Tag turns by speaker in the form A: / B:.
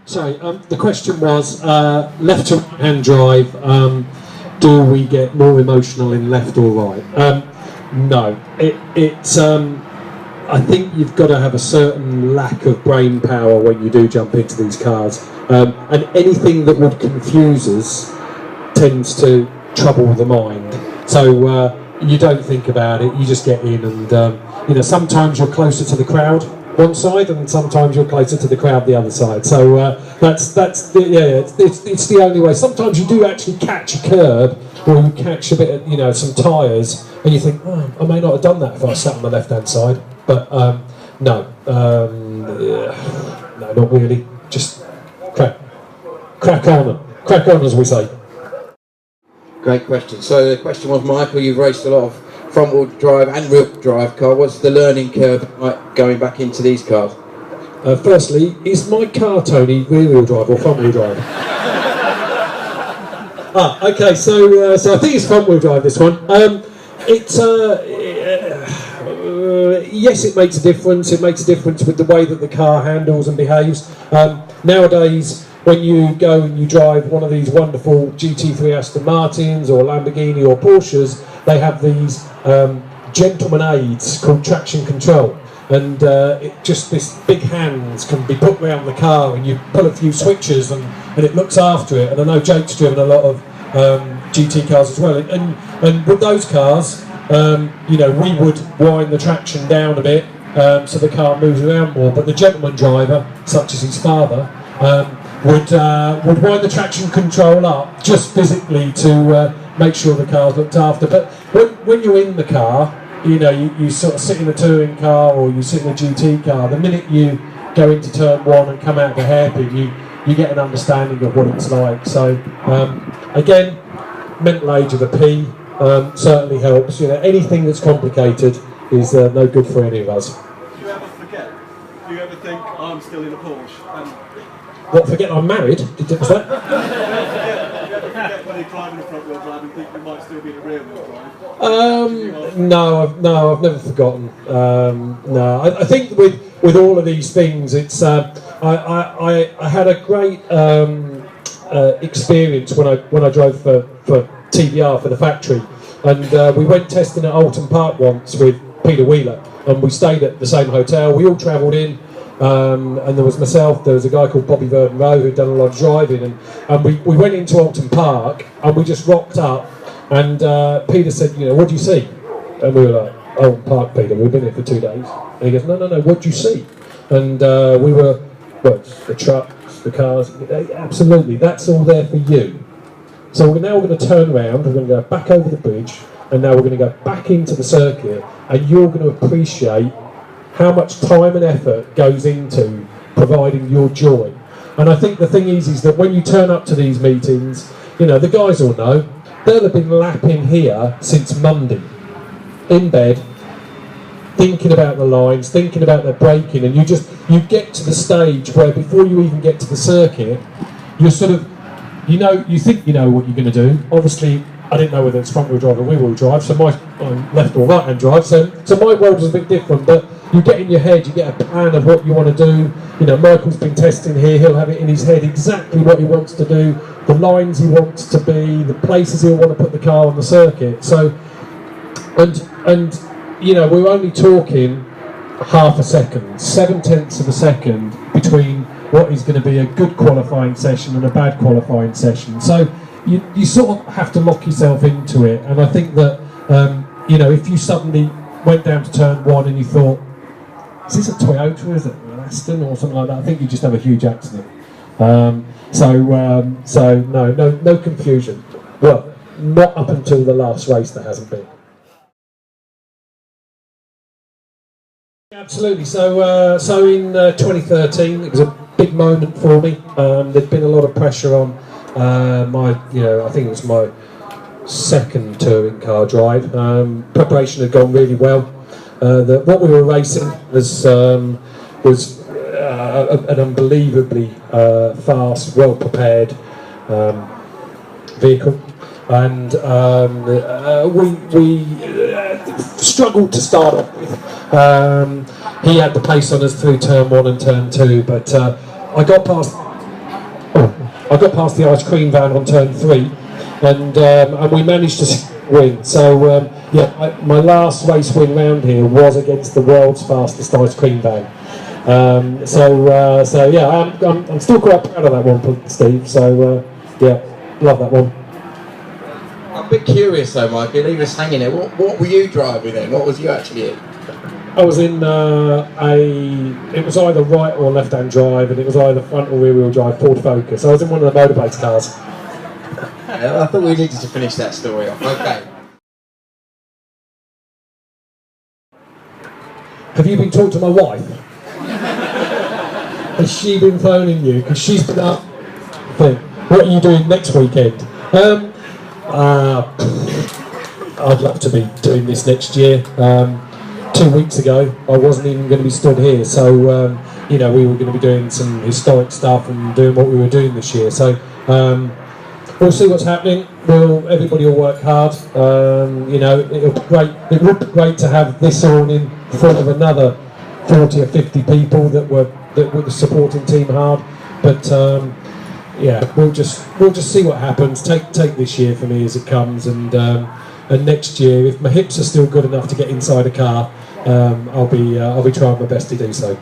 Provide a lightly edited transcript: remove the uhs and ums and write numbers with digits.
A: Sorry, the question was left to right hand drive. Do we get more emotional in left or right? No. I think you've got to have a certain lack of brain power when you do jump into these cars, and anything that would confuse us tends to trouble the mind. So you don't think about it. You just get in, and sometimes you're closer to the crowd one side, and sometimes you're closer to the crowd the other side. So it's the only way. Sometimes you do actually catch a curb, or you catch a bit of some tyres, and you think, oh, I may not have done that if I sat on the left hand side. But no, not really. Just crack on, as we say.
B: Great question. So the question was, Michael, you've raced a lot of front-wheel drive and rear-wheel drive car. What's the learning curve like going back into these cars?
A: Firstly, is my car, Tony, rear-wheel drive or front-wheel drive? Okay. So I think it's front-wheel drive. This one. Yes, it makes a difference. It makes a difference with the way that the car handles and behaves. Nowadays, when you go and you drive one of these wonderful GT3 Aston Martins or Lamborghini or Porsches, they have these gentleman aids called traction control, and this big hands can be put around the car, and you pull a few switches and it looks after it. And I know Jake's driven a lot of GT cars as well, and with those cars, we would wind the traction down a bit so the car moves around more, but the gentleman driver, such as his father, would wind the traction control up just physically to make sure the car's looked after. But when you're in the car, you sort of sit in a touring car or you sit in a GT car, the minute you go into turn one and come out the hairpin, you get an understanding of what it's like. So again, mental age of a P certainly helps. Anything that's complicated is no good for any of us.
C: Do you ever forget? Do you ever think, I'm still in a Porsche?
A: What, forget I'm married? Was that?
C: Do you ever forget when you're driving a front-wheel drive and think you might still be in a rear-wheel drive?
A: No, I've never forgotten. No, I think with all of these things, it's I had a great experience when I drove for TVR for the factory, and we went testing at Alton Park once with Peter Wheeler, and we stayed at the same hotel. We all travelled in. And there was myself, there was a guy called Bobby Verdon Rowe who'd done a lot of driving, and we went into Alton Park and we just rocked up, and Peter said, what do you see? And we were like, Alton Park, Peter, we've been here for 2 days. And he goes, no, what do you see? And we were, the trucks, the cars, absolutely, that's all there for you. So we're going to turn around, we're going to go back over the bridge, and now we're going to go back into the circuit, and you're going to appreciate how much time and effort goes into providing your joy. And I think the thing is that when you turn up to these meetings, the guys all know, they'll have been lapping here since Monday, in bed, thinking about the lines, thinking about their braking, and you get to the stage where before you even get to the circuit, you're sort of, you think you know what you're going to do. Obviously, I didn't know whether it's front-wheel drive or rear-wheel drive, so I'm left or right-hand drive, so my world was a bit different, but you get in your head, you get a plan of what you want to do. Michael's been testing here, he'll have it in his head exactly what he wants to do, the lines he wants to be, the places he'll want to put the car on the circuit. So, and we're only talking half a second, 7/10 of a second between what is going to be a good qualifying session and a bad qualifying session. So you sort of have to lock yourself into it, and I think that if you suddenly went down to turn one and you thought, is this a Toyota, is it an Aston or something like that, I think you just have a huge accident. So no confusion. Well, not up until the last race there hasn't been. Absolutely. So in 2013, it was a big moment for me. There'd been a lot of pressure on I think it was my second touring car drive. Preparation had gone really well. What we were racing was an unbelievably fast, well prepared vehicle, and we struggled to start off with. He had the pace on us through turn one and turn two, but I got past I got past the ice cream van on turn 3, and we managed to win. So yeah, my last race win round here was against the world's fastest ice cream van. So yeah, I'm still quite proud of that one, Steve. So yeah, love that one.
B: I'm a bit curious though, Mike. You leave us hanging there. What were you driving then? What was you actually in?
A: I was in it was either right or left-hand drive, and it was either front or rear-wheel drive Ford Focus. I was in one of the motorbase cars.
B: I thought we needed to finish that story off. Okay.
A: Have you been talking to my wife? Has she been phoning you? Because she's been up. What are you doing next weekend? I'd love to be doing this next year. 2 weeks ago, I wasn't even going to be stood here, so you know, we were going to be doing some historic stuff and doing what we were doing this year. So we'll see what's happening. Everybody will work hard. You know, it'll be great. It would be great to have this all in front of another 40 or 50 people that were supporting Team Hard. But yeah, we'll just see what happens. Take this year for me as it comes, and next year, if my hips are still good enough to get inside a car, I'll be trying my best to do so.